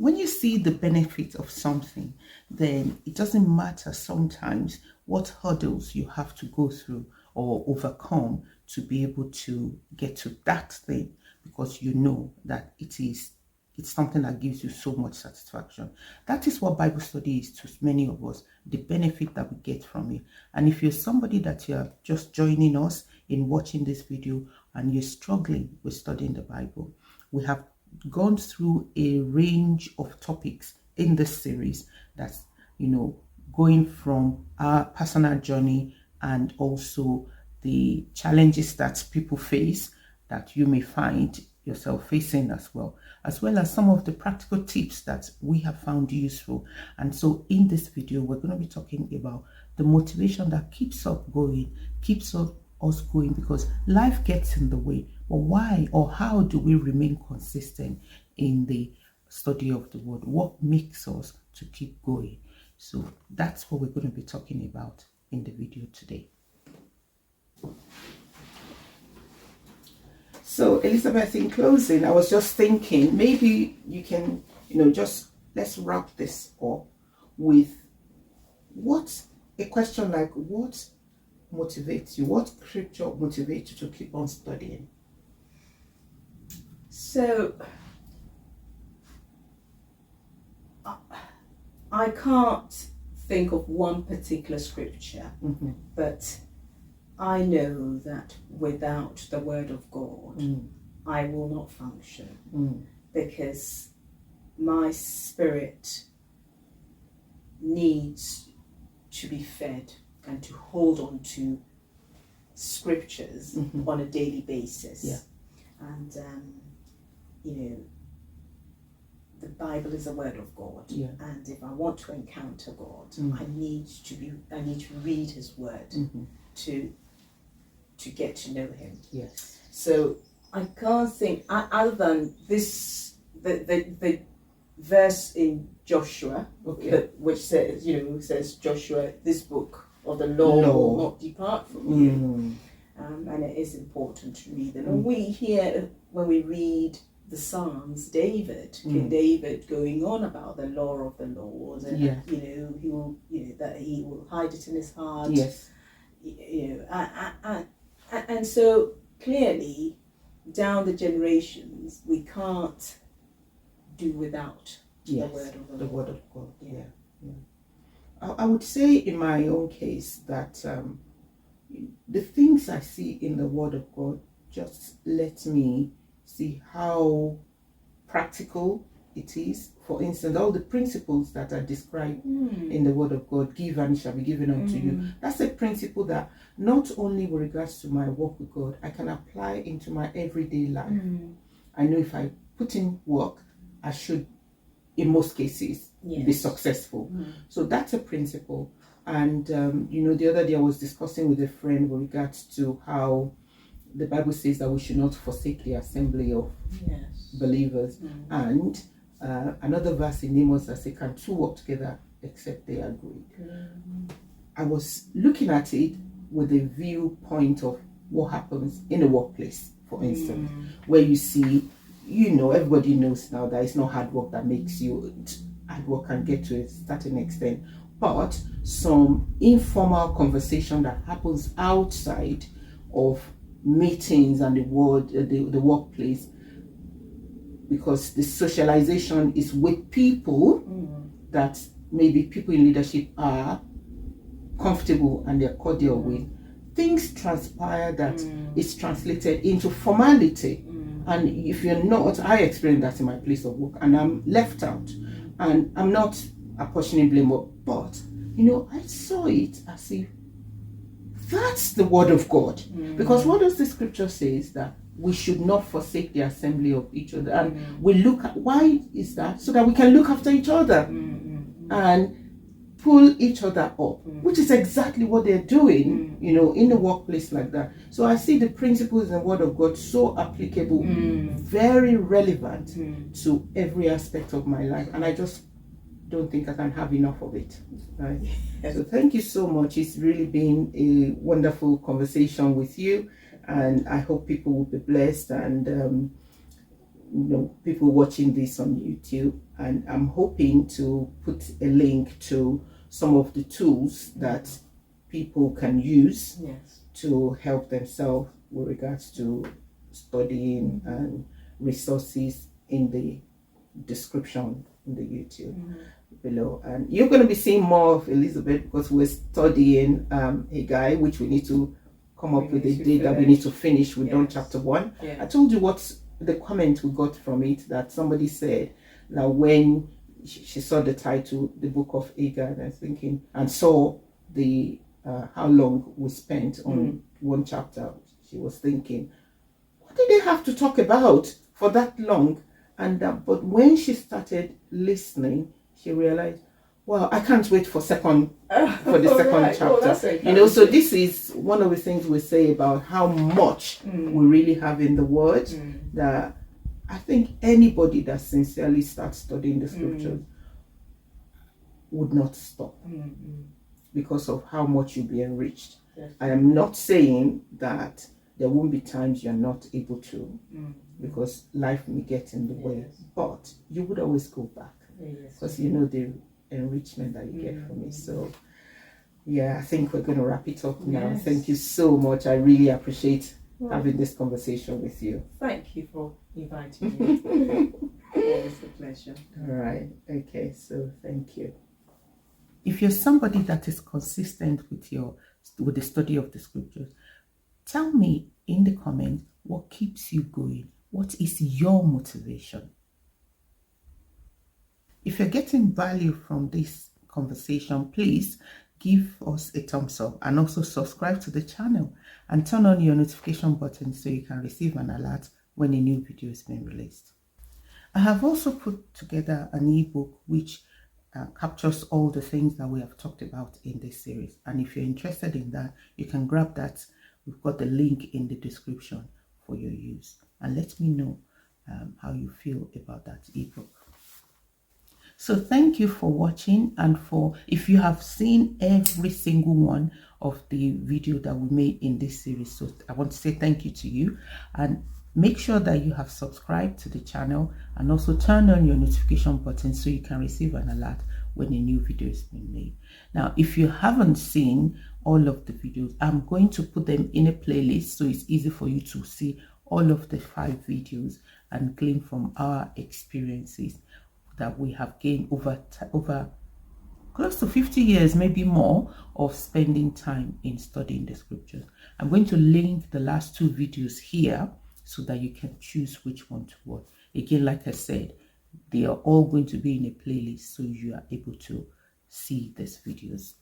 when you see the benefit of something, then it doesn't matter sometimes what hurdles you have to go through or overcome to be able to get to that thing, because you know that it's something that gives you so much satisfaction. That is what Bible study is to many of us, the benefit that we get from it. And if you're somebody that you're just joining us in watching this video and you're struggling with studying the Bible, we have gone through a range of topics in this series that's, going from our personal journey and also the challenges that people face that you may find yourself facing as well as some of the practical tips that we have found useful. And so in this video, we're going to be talking about the motivation that keeps us going, us going, because life gets in the way. But why or how do we remain consistent in the study of the word? What makes us to keep going? So that's what we're going to be talking about in the video today. So Elizabeth, in closing, I was just thinking maybe you can, just let's wrap this up with a question like, what motivates you? What scripture motivates you to keep on studying? So I can't think of one particular scripture, but I know that without the word of God, I will not function, because my spirit needs to be fed and to hold on to scriptures on a daily basis. Yeah. And, the Bible is a word of God. Yeah. And if I want to encounter God, I need to read his word to get to know him. Yes. So I can't think other than this the verse in Joshua, which says Joshua, this book of the law will not depart from you. And it is important to read them. And we hear when we read the Psalms, King David going on about the law of the Lord, and he will, that he will hide it in his heart. Yes. And so clearly, down the generations, we can't do without the word of the Lord. Word of God. Yeah. I would say in my own case that the things I see in the word of God just let me see how practical it is. For instance, all the principles that are described in the word of God, give and it shall be given unto you. That's a principle that not only with regards to my walk with God, I can apply into my everyday life. I know if I put in work, I should, in most cases, be successful. So that's a principle. And, the other day I was discussing with a friend with regards to how the Bible says that we should not forsake the assembly of believers. And another verse in Amos that says, can two walk together except they agree? I was looking at it with a viewpoint of what happens in a workplace, for instance, where you see, everybody knows now that it's not hard work that makes you, hard work can get to a certain extent, but some informal conversation that happens outside of meetings and the workplace, because the socialization is with people that maybe people in leadership are comfortable and they're cordial with. Things transpire that is translated into formality. And if you're not, I experienced that in my place of work, and I'm left out. And I'm not apportioning blame, but I saw it as if that's the word of God. Because what does the scripture say is that we should not forsake the assembly of each other. And we look at, why is that? So that we can look after each other and pull each other up, which is exactly what they're doing, in the workplace like that. So I see the principles in the word of God so applicable, very relevant to every aspect of my life. And I just don't think I can have enough of it. Right? So thank you so much. It's really been a wonderful conversation with you, and I hope people will be blessed, and people watching this on YouTube and I'm hoping to put a link to some of the tools that people can use to help themselves with regards to studying and resources in the description in the YouTube below. And you're going to be seeing more of Elizabeth because we're studying Haggai, which we need to come up with a date that we need to finish. We've done chapter 1. I told you what the comment we got from it, that somebody said that when she saw the title, the book of Haggai, and I was thinking, and saw the how long we spent on one chapter, she was thinking, what did they have to talk about for that long? And but when she started listening, she realized, well, I can't wait for the second chapter. You know, so this is one of the things we say about how much we really have in the Word. That I think anybody that sincerely starts studying the Scriptures would not stop because of how much you'll be enriched. I am not saying that there won't be times you're not able to, because life may get in the way, but you would always go back because you know the enrichment that you get from it. So yeah, I think we're going to wrap it up now. Thank you so much. I really appreciate having this conversation with you. Thank you for inviting me. Always a pleasure. All right. Okay. So thank you. If you're somebody that is consistent with the study of the Scriptures, tell me in the comments what keeps you going. What is your motivation? If you're getting value from this conversation, please give us a thumbs up and also subscribe to the channel and turn on your notification button so you can receive an alert when a new video is being released. I have also put together an ebook which captures all the things that we have talked about in this series, and if you're interested in that, you can grab that. We've got the link in the description for your use, and let me know how you feel about that ebook. So thank you for watching, and if you have seen every single one of the video that we made in this series, so I want to say thank you to you, and make sure that you have subscribed to the channel and also turn on your notification button so you can receive an alert when a new video is being made. Now, if you haven't seen all of the videos, I'm going to put them in a playlist so it's easy for you to see all of the 5 videos and glean from our experiences that we have gained over close to 50 years, maybe more, of spending time in studying the Scriptures. I'm going to link the last 2 videos here so that you can choose which one to watch. Again, like I said, they are all going to be in a playlist so you are able to see these videos